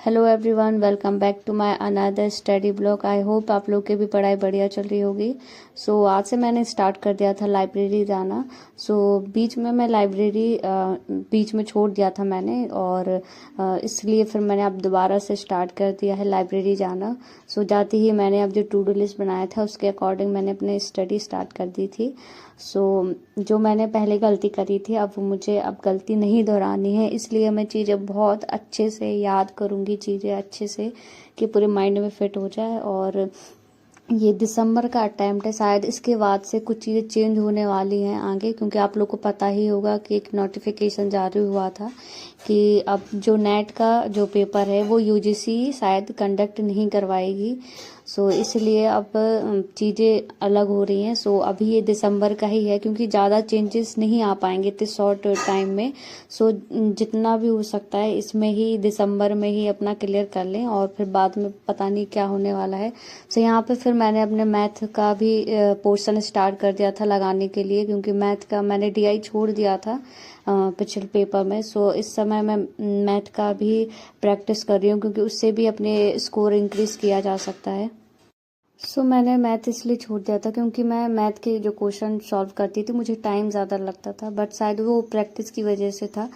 Hello everyone, welcome back to my another study blog. I hope आप लोग की भी पढ़ाई बढ़िया चल रही होगी। आज से मैंने स्टार्ट कर दिया था लाइब्रेरी जाना। बीच में मैं लाइब्रेरी बीच में छोड़ दिया था मैंने, और इसलिए फिर मैंने अब दोबारा से स्टार्ट कर दिया है लाइब्रेरी जाना। जाते ही मैंने अब जो टू डू लिस्ट बनाया था उसके अकॉर्डिंग मैंने अपने स्टडी स्टार्ट कर दी थी। जो मैंने पहले गलती करी थी अब मुझे अब गलती नहीं दोहरानी है, इसलिए मैं चीज़ें बहुत अच्छे से याद करूँगी, चीज़ें अच्छे से कि पूरे माइंड में फिट हो जाए। और ये दिसंबर का अटेम्प्ट है, शायद इसके बाद से कुछ चीज़ें चेंज होने वाली हैं आगे, क्योंकि आप लोग को पता ही होगा कि एक नोटिफिकेशन जारी हुआ था कि अब जो नेट का जो पेपर है वो यूजीसी शायद कंडक्ट नहीं करवाएगी। इसलिए अब चीज़ें अलग हो रही हैं। अभी ये दिसंबर का ही है, क्योंकि ज़्यादा चेंजेस नहीं आ पाएंगे इतने शॉर्ट टाइम में। जितना भी हो सकता है इसमें ही दिसंबर में ही अपना क्लियर कर लें, और फिर बाद में पता नहीं क्या होने वाला है। यहाँ पे फिर मैंने अपने मैथ का भी पोर्शन स्टार्ट कर दिया था लगाने के लिए, क्योंकि मैथ का मैंने डीआई छोड़ दिया था पिछले पेपर में। इस समय मैं मैथ का भी प्रैक्टिस कर रही हूँ, क्योंकि उससे भी अपने स्कोर इंक्रीज किया जा सकता है। मैंने मैथ इसलिए छोड़ दिया था क्योंकि मैं मैथ के जो क्वेश्चन सॉल्व करती थी मुझे टाइम ज़्यादा लगता था, बट शायद वो प्रैक्टिस की वजह से था।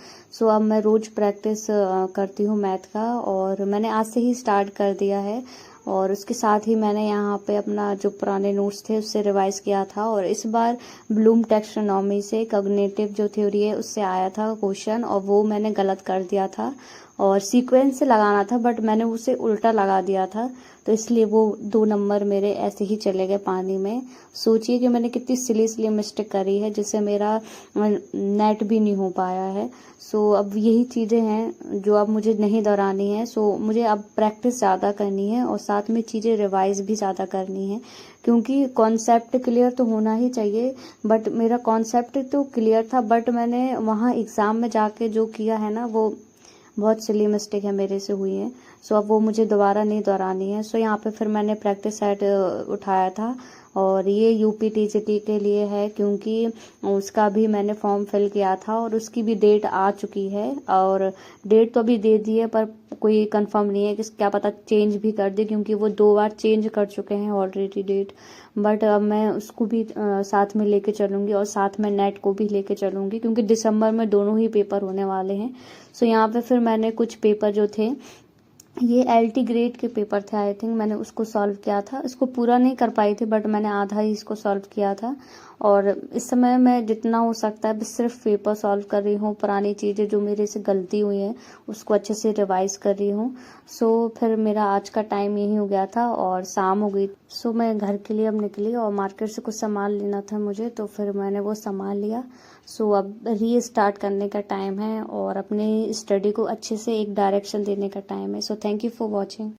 अब मैं रोज़ प्रैक्टिस करती हूँ मैथ का, और मैंने आज से ही स्टार्ट कर दिया है। और उसके साथ ही मैंने यहाँ पे अपना जो पुराने नोट्स थे उससे रिवाइज किया था, और इस बार ब्लूम टैक्सोनॉमी से कॉग्निटिव जो थ्योरी है उससे आया था क्वेश्चन, और वो मैंने गलत कर दिया था। और सीक्वेंस से लगाना था बट मैंने उसे उल्टा लगा दिया था, तो इसलिए वो 2 नंबर मेरे ऐसे ही चले गए पानी में। सोचिए कि मैंने कितनी सिली मिस्टेक करी है, जिससे मेरा नेट भी नहीं हो पाया है। अब यही चीज़ें हैं जो अब मुझे नहीं दोहरानी है। मुझे अब प्रैक्टिस ज़्यादा करनी है, और साथ में चीज़ें रिवाइज भी ज़्यादा करनी है, क्योंकि कॉन्सेप्ट क्लियर तो होना ही चाहिए। बट मेरा कॉन्सेप्ट तो क्लियर था, बट मैंने वहाँ एग्ज़ाम में जाके जो किया है ना, वो बहुत सिली मिस्टेक है मेरे से हुई है। अब वो मुझे दोबारा नहीं दोहरानी है। यहाँ पे फिर मैंने प्रैक्टिस सेट उठाया था, और ये यूपीटीजीटी के लिए है, क्योंकि उसका भी मैंने फॉर्म फिल किया था और उसकी भी डेट आ चुकी है। और डेट तो अभी दे दी है, पर कोई कंफर्म नहीं है कि क्या पता चेंज भी कर दे, क्योंकि वो 2 बार चेंज कर चुके हैं ऑलरेडी डेट। बट अब मैं उसको भी साथ में लेके चलूँगी, और साथ में नेट को भी लेके चलूँगी, क्योंकि दिसंबर में दोनों ही पेपर होने वाले हैं। यहाँ पे फिर मैंने कुछ पेपर जो थे, ये एलटी ग्रेड के पेपर थे आई थिंक, मैंने उसको सॉल्व किया था। इसको पूरा नहीं कर पाई थी, बट मैंने आधा ही इसको सॉल्व किया था। और इस समय मैं जितना हो सकता है बस सिर्फ पेपर सॉल्व कर रही हूँ, पुरानी चीज़ें जो मेरे से गलती हुई है उसको अच्छे से रिवाइज कर रही हूँ। फिर मेरा आज का टाइम यही हो गया था और शाम हो गई। मैं घर के लिए अब निकली, और मार्केट से कुछ सामान लेना था मुझे, तो फिर मैंने वो सामान लिया। अब रीस्टार्ट करने का टाइम है, और अपनी स्टडी को अच्छे से एक डायरेक्शन देने का टाइम है। Thank you for watching.